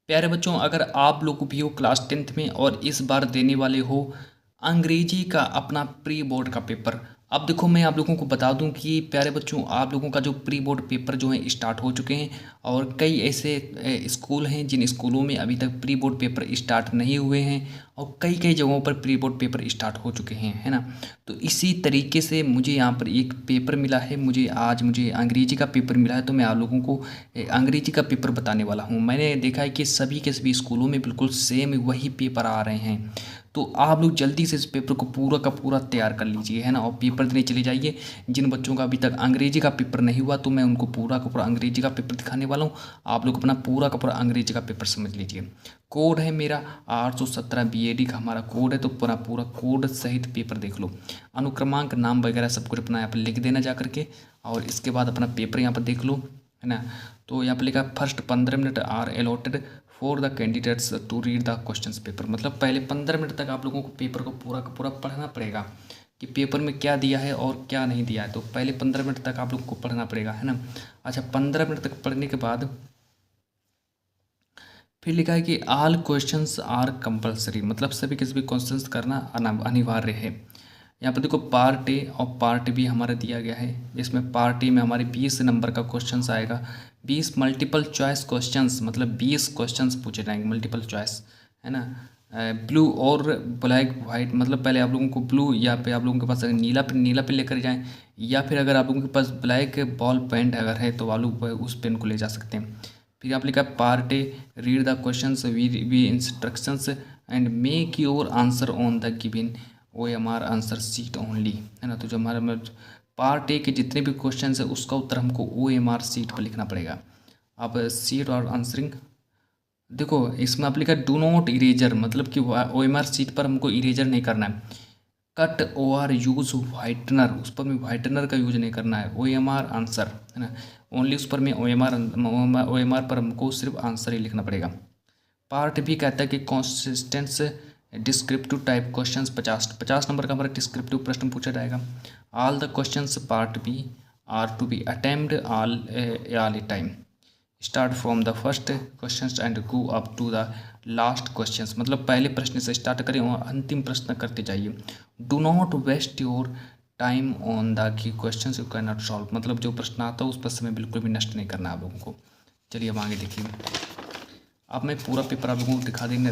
प्यारे बच्चों, अगर आप लोग भी हो क्लास 10th में और इस बार देने वाले हो अंग्रेजी का अपना प्री बोर्ड का पेपर। अब देखो, मैं आप लोगों को बता दूं कि प्यारे बच्चों, आप लोगों का जो प्री बोर्ड पेपर जो है स्टार्ट हो चुके हैं। और कई ऐसे स्कूल हैं जिन स्कूलों में अभी तक प्री बोर्ड पेपर स्टार्ट नहीं हुए हैं, और कई कई जगहों पर प्री बोर्ड पेपर स्टार्ट हो चुके हैं, है ना। तो इसी तरीके से मुझे यहाँ पर एक पेपर मिला है, मुझे अंग्रेजी का पेपर मिला है। तो मैं आप लोगों को अंग्रेजी का पेपर बताने वाला हूँ। मैंने देखा है कि सभी के सभी स्कूलों में बिल्कुल सेम वही पेपर आ रहे हैं। तो आप लोग जल्दी से इस पेपर को पूरा का पूरा तैयार कर लीजिए, है ना, और पेपर देने चले जाइए। जिन बच्चों का अभी तक अंग्रेजी का पेपर नहीं हुआ, तो मैं उनको पूरा का पूरा अंग्रेजी का पेपर दिखाने वाला हूँ। आप लोग अपना पूरा का पूरा अंग्रेजी का पेपर समझ लीजिए। कोड है मेरा 817 BAD का हमारा कोड है। तो पूरा पूरा कोड सहित पेपर देख लो, अनुक्रमांक, नाम वगैरह सब कुछ अपना यहाँ पर लिख देना जा करके। और इसके बाद अपना पेपर यहाँ पर देख लो, है ना। तो यहाँ पर लिखा first 15 minute are allotted for the candidates to read the questions paper. मतलब पहले 15 मिनट तक आप लोगों को पेपर को पूरा का पूरा पढ़ना पड़ेगा कि पेपर में क्या दिया है और क्या नहीं दिया है। तो पहले 15 मिनट तक आप लोगों को पढ़ना पड़ेगा, है ना। अच्छा, 15 मिनट तक पढ़ने के बाद फिर लिखा है कि ऑल क्वेश्चंस आर कंपलसरी, मतलब सभी के सभी क्वेश्चंस करना अनिवार्य है। यहाँ पर देखो पार्ट ए और पार्ट बी हमारा दिया गया है, जिसमें पार्ट ए में हमारे 20 नंबर का क्वेश्चंस आएगा। 20 मल्टीपल चॉइस क्वेश्चंस, मतलब 20 क्वेश्चंस पूछे जाएंगे मल्टीपल चॉइस, है ना। ब्लू और ब्लैक वाइट, मतलब पहले आप लोगों को ब्लू, या फिर आप लोगों के पास अगर नीला पेन लेकर जाएं, या फिर अगर आप लोगों के पास ब्लैक बॉल पेन अगर है तो आप लोग उस पेन को ले जा सकते हैं। फिर आप लिखा part A, read the questions we instructions and make your answer on the given OMR answer sheet only, है ना। तो जो हमारा पार्ट ए के जितने भी क्वेश्चन है उसका उत्तर हमको OMR सीट पर लिखना पड़ेगा। अब सीट और आंसरिंग देखो, इसमें आप लिखा डू नॉट इरेजर, मतलब कि OMR सीट पर हमको इरेजर नहीं करना है। कट और यूज़ वाइटनर, उस पर में वाइटनर का यूज नहीं करना है। OMR आंसर, है ना, ओनली उस पर में OMR पर हमको सिर्फ आंसर ही लिखना पड़ेगा। पार्ट भी कहता है कि कॉन्सिस्टेंस डिस्क्रिप्टिव टाइप क्वेश्चंस 50 नंबर का हमारा डिस्क्रिप्टिव प्रश्न पूछा जाएगा। All the questions part B are to be attempt all a time, start from the first question and go up to the last questions, मतलब पहले प्रश्न से स्टार्ट करें और अंतिम प्रश्न करते जाइए। Do not waste your time on the key question you can not solve, मतलब जो प्रश्न आता है उस पर समय बिल्कुल भी नष्ट नहीं करना आप लोगों को। चलिए अब आगे देखिए। अब मैं पूरा पेपर आप लोगों को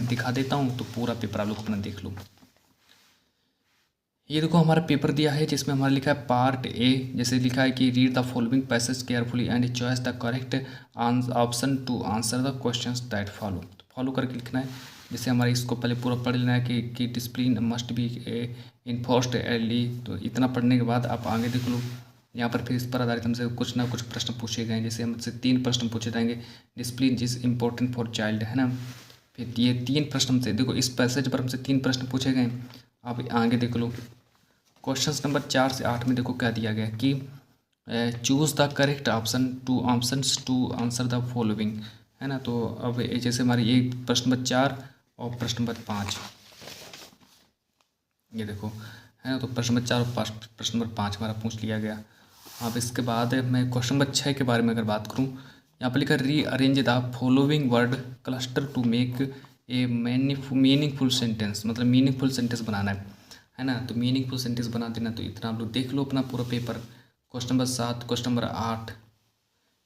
दिखा देता हूँ, तो पूरा पेपर आप लोग अपना देख लो। ये देखो हमारा पेपर दिया है, जिसमें हमारा लिखा है पार्ट ए, जैसे लिखा है कि read the following passage carefully and choice the correct option to answer the questions that follow. तो फॉलो करके लिखना है। जैसे हमारे इसको पहले पूरा पढ़ लेना है कि discipline must be enforced early. तो इतना पढ़ने के बाद आप आगे देख लो। यहाँ पर फिर इस पर आधारित हमसे कुछ ना कुछ प्रश्न पूछे गए हैं। जैसे हमसे 3 प्रश्न पूछे जाएंगे। Discipline is important for child, है ना। फिर ये 3 प्रश्न हमसे देखो, इस पैसेज पर हमसे 3 प्रश्न पूछे गए। आप आगे देख लो। क्वेश्चन नंबर 4 से 8 में देखो क्या दिया गया कि choose the correct options to answer the following, है ना। तो अब जैसे हमारी एक प्रश्न नंबर 4 और प्रश्न नंबर 5, ये देखो, है ना। तो प्रश्न नंबर 4 और प्रश्न नंबर 5 हमारा पूछ लिया गया। अब इसके बाद मैं क्वेश्चन नंबर 6 के बारे में अगर बात करूँ, यहाँ पर लिखा rearrange the following word cluster to make a meaningful sentence, मतलब मीनिंगफुल सेंटेंस बनाना है ना। तो मीनिंगफुल सेंटेंस बना देना। तो इतना आप लोग देख लो अपना पूरा paper. Question number 7, question number 8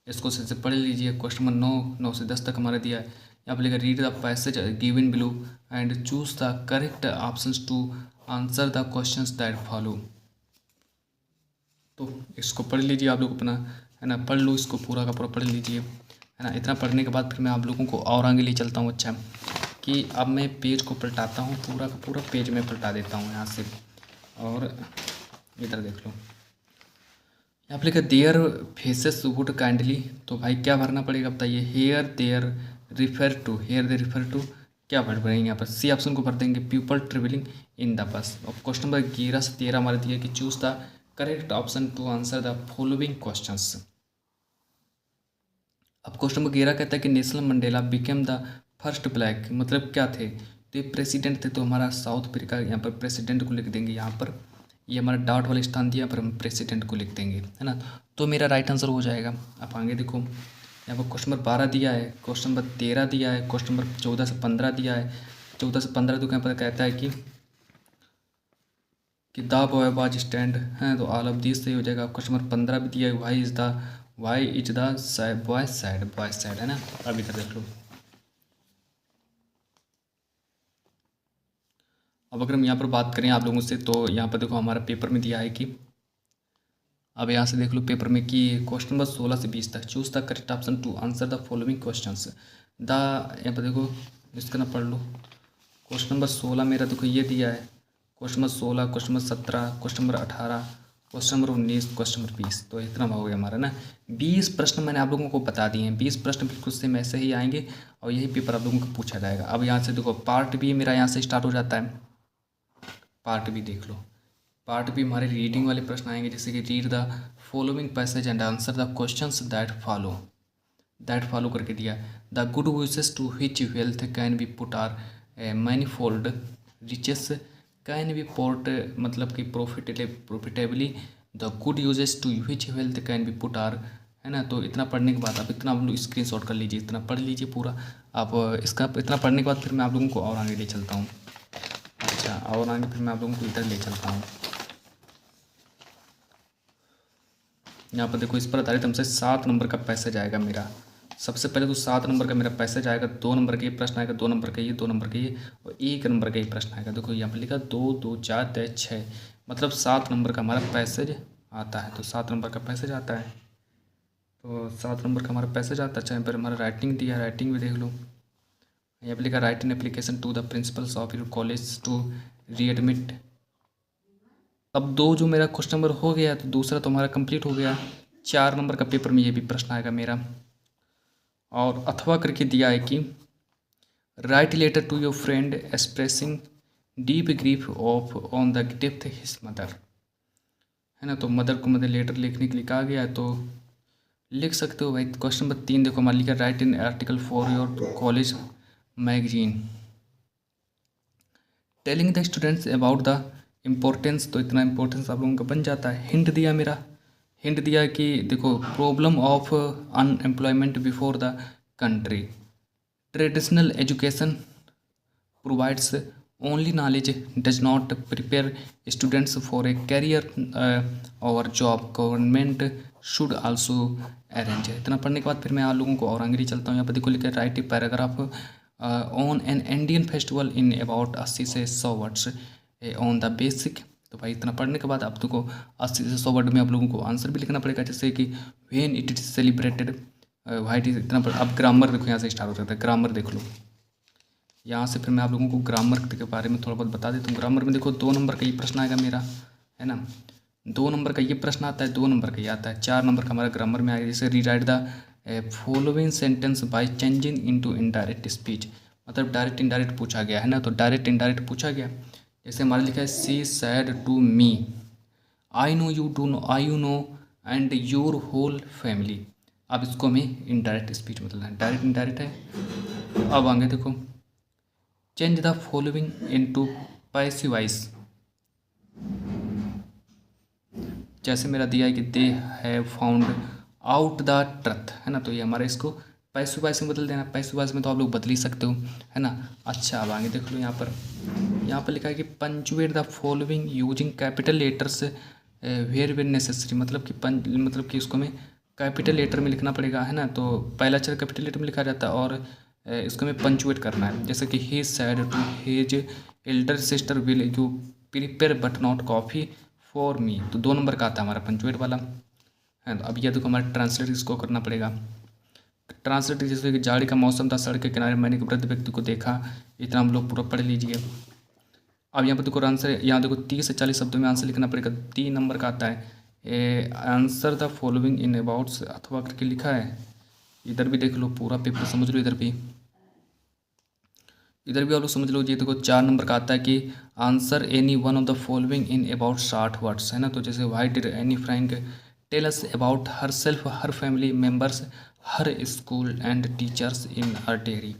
इसको से पढ़ लीजिए। क्वेश्चन नंबर 9 से 10 तक हमारा दिया है। यहाँ पर लिखा read the passage given below and choose the correct options to answer the questions that follow. तो इसको पढ़ लीजिए आप लोग अपना, है ना। पढ़ लो इसको पूरा का पूरा पढ़ लीजिए, है ना। इतना पढ़ने के बाद फिर मैं आप लोगों को और आगे ले चलता हूँ। अच्छा, कि अब मैं पेज को पलटाता हूँ, पूरा का पूरा पेज में पलटा देता हूँ यहाँ से। और इधर देख लो, यहाँ पर लिखा देयर फेसेस वुड काइंडली। तो भाई क्या भरना पड़ेगा बताइए। Here there refer to, here they refer to क्या भर भरेंगे यहाँ पर। सी ऑप्शन को भर देंगे people travelling in the bus. और क्वेश्चन नंबर 11 से 13 हमारे दिया कि choose the correct option to answer the following questions. अब क्वेश्चन नंबर 11 कहता है कि Nelson Mandela became the first black, मतलब क्या थे। तो ये प्रेसिडेंट थे। तो हमारा साउथ अफ्रीका, यहाँ पर प्रेसिडेंट को लिख देंगे। यहाँ पर ये हमारा डॉट वाला स्थान दिया, पर हम प्रेसिडेंट को लिख देंगे, है ना। तो मेरा राइट आंसर हो जाएगा। आप आगे देखो, यहाँ पर क्वेश्चन नंबर 12 दिया है, क्वेश्चन नंबर 13 दिया है, क्वेश्चन नंबर 14 से 15 दिया है। 14 से 15 तो यहाँ पर कहता है कि द बॉय वाज स्टैंड है, तो ऑल ऑफ दिस सही हो जाएगा। क्वेश्चन नंबर 15 भी दिया है, why is the boy sad है ना। अब इधर देख लो, अब अगर हम यहाँ पर बात करें आप लोगों से, तो यहाँ पर देखो हमारा पेपर में दिया है कि अब यहाँ से देख लो पेपर में कि क्वेश्चन नंबर 16 से 20 तक choose the correct option to answer the following questions. यहाँ पर देखो इसका ना पढ़ लो। क्वेश्चन नंबर 16 मेरा देखो ये दिया है, question number 16, question number 17, question number 18, question number 19, question number 20। तो इतना हो गया हमारा ना। 20 प्रश्न मैंने आप लोगों को बता दिए हैं। 20 प्रश्न बिल्कुल सेम ऐसे ही आएंगे और यही पेपर आप लोगों को पूछा जाएगा। अब यहाँ से देखो पार्ट बी मेरा यहाँ से स्टार्ट हो जाता है। पार्ट बी देख लो, पार्ट बी हमारे रीडिंग वाले प्रश्न आएंगे, जैसे कि read the following passage and answer the questions that follow करके दिया। The good wishes to which wealth can be put are manifold, riches can be port मतलब कि profitably. The good uses to which wealth can be put are, है ना। तो इतना पढ़ने के बाद अब इतना आप लोग स्क्रीन शॉट कर लीजिए, इतना पढ़ लीजिए पूरा। आप इसका इतना पढ़ने के बाद फिर मैं आप लोगों को और आगे ले चलता हूँ। अच्छा, और आगे फिर मैं आप लोगों को इधर ले चलता हूँ। यहाँ पर देखो इस पर आधारित हमसे 7 नंबर का पैसेज आएगा मेरा। सबसे पहले तो 7 नंबर का मेरा पैसेज आएगा। 2 नंबर का ये प्रश्न आएगा, 2 नंबर का ये, 2 नंबर का ये और 1 नंबर का ये प्रश्न आएगा। देखो यहाँ पर लिखा 2 2 4 3 6, मतलब 7 नंबर का हमारा पैसेज आता है। तो 7 नंबर का पैसेज आता है, तो 7 नंबर का हमारा पैसेज आता है। अच्छा, यहाँ पर हमारा राइटिंग दिया, राइटिंग भी देख लो। यहाँ पर लिखा write in application to the principals of your college to readmit. अब 2 जो मेरा क्वेश्चन नंबर हो गया, तो दूसरा तो हमारा कंप्लीट हो गया। 4 नंबर का पेपर में ये भी प्रश्न आएगा मेरा। और अथवा करके दिया है कि write letter to your friend expressing deep grief of on the death his mother, है ना। तो मदर को मतलब लेटर लिखने के लिए कहा गया है, तो लिख सकते हो भाई। क्वेश्चन नंबर 3 देखो हमारा लिखा write in article for your college magazine telling the students about the importance. तो इतना इम्पोर्टेंस आप लोगों का बन जाता है। हिंट दिया मेरा, हिंट दिया कि देखो problem of unemployment before the country, traditional education provides only knowledge does not prepare students for a career और job, government should also arrange. इतना पढ़ने के बाद फिर मैं आप लोगों को और आगे चलता हूँ। यहाँ पर देखो लिखा है right a paragraph on an Indian festival in about 80 से 100 वर्ड्स ऑन द बेसिक। तो भाई इतना पढ़ने के बाद आप लोगों को 80 से 100 वर्ड में आप लोगों को आंसर भी लिखना पड़ेगा, जैसे कि when it is celebrated white is इतना। अब ग्रामर देखो यहाँ से स्टार्ट हो जाता है। ग्रामर देख लो, यहाँ से फिर मैं आप लोगों को ग्रामर के बारे में थोड़ा बहुत बता देता हूँ। ग्रामर में देखो 2 नंबर का ये प्रश्न आएगा मेरा, है ना। 2 नंबर का ये प्रश्न आता है, 2 नंबर का ये आता है। 4 नंबर का हमारा ग्रामर में आएगा, जैसे rewrite the following sentence by changing into indirect speech, मतलब डायरेक्ट इनडायरेक्ट पूछा गया, है ना। तो डायरेक्ट इनडायरेक्ट पूछा गया, जैसे हमारा लिखा है she said to me I know you do know I you know and your whole family. अब इसको हमें इनडायरेक्ट स्पीच मतलब है, डायरेक्ट इनडायरेक्ट है। अब आगे देखो change the following into passive voice, जैसे मेरा दिया है कि they have found out the truth, है ना। तो ये हमारा इसको पैसिव वॉइस में बदल देना। पैसिव वॉइस में तो आप लोग बदल ही सकते हो, है ना। अच्छा, अब आगे देख लो। यहाँ पर लिखा है कि punctuate the following using capital letters where were necessary, मतलब कि उसको हमें कैपिटल लेटर में लिखना पड़ेगा, है ना। तो पहला अक्षर कैपिटल लेटर में लिखा जाता है और इसको हमें पंचुएट करना है, जैसे कि he said to his elder sister will you prepare but not coffee for me. तो 2 नंबर का आता है हमारा पंचुएट वाला, है। तो अब यह देखो हमारा ट्रांसलेट इसको करना पड़ेगा। ट्रांसलेट जैसे कि जाड़ी का मौसम था, सड़क के किनारे मैंने एक वृद्ध व्यक्ति को देखा। इतना हम लोग पूरा पढ़ लीजिए। अब यहाँ पर देखो आंसर, यहाँ देखो 30 से 40 शब्दों में आंसर लिखना पड़ेगा। 3 नंबर का आता है answer the following in abouts अथवा करके लिखा है। इधर भी देख लो, पूरा पेपर समझ लो। इधर भी आप लोग समझ लो। ये देखो 4 नंबर का आता है कि answer any one of the following in about 60 words, है ना। तो जैसे why did Anne Frank tell us about herself, her family members, her school and teachers in her diary.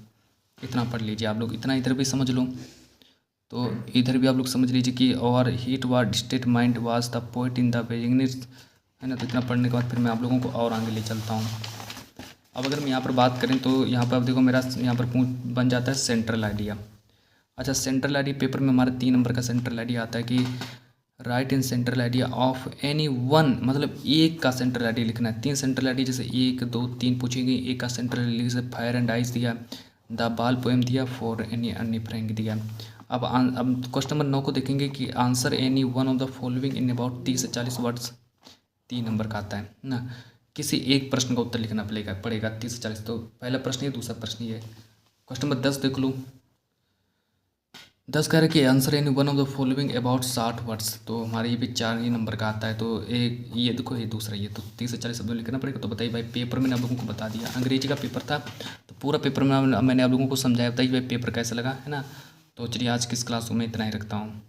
इतना पढ़ लीजिए आप लोग। इतना इधर भी समझ लो। तो इधर भी आप लोग समझ लीजिए कि और heat ward state mind was the poet in the beginning, है ना। तो इतना पढ़ने के बाद फिर मैं आप लोगों को और आगे ले चलता हूँ। अब अगर हम यहाँ पर बात करें तो यहाँ पर अब देखो मेरा यहाँ पर बन जाता है सेंट्रल आइडिया। अच्छा, सेंट्रल आइडिया पेपर में हमारे 3 नंबर का सेंट्रल आइडिया आता है कि right in central idea of any one, मतलब एक का सेंट्रल आइडिया लिखना है। 3 सेंट्रल आइडिया जैसे 1 2 3 पूछेंगे, एक का सेंट्रल आइडिया जैसे फायर एंड आइस दिया, द बाल पोएम दिया, फॉर एनी अन्य फ्रैंक दिया। अब क्वेश्चन नंबर 9 को देखेंगे कि answer any one of the following in about 30 से 40 वर्ड्स। 3 नंबर का आता है ना। किसी एक प्रश्न का उत्तर लिखना पड़ेगा 30 से 40। तो पहला प्रश्न ये, दूसरा प्रश्न ये। क्वेश्चन नंबर 10 देख लो। 10 कह रहे कि answer any one of the following about 60 words. तो हमारे ये भी 4 ही नंबर का आता है। तो एक ये देखो, ये दूसरा, ये तो 30 से 40 शब्दों लिखना पड़ेगा। तो बताइए भाई, पेपर मैंने आप लोगों को बता दिया, अंग्रेजी का पेपर था तो पूरा पेपर में मैंने आप लोगों को समझाया। बताइए भाई पेपर कैसा लगा, है ना। तो चलिए आज की इस क्लास में इतना ही रखता हूँ।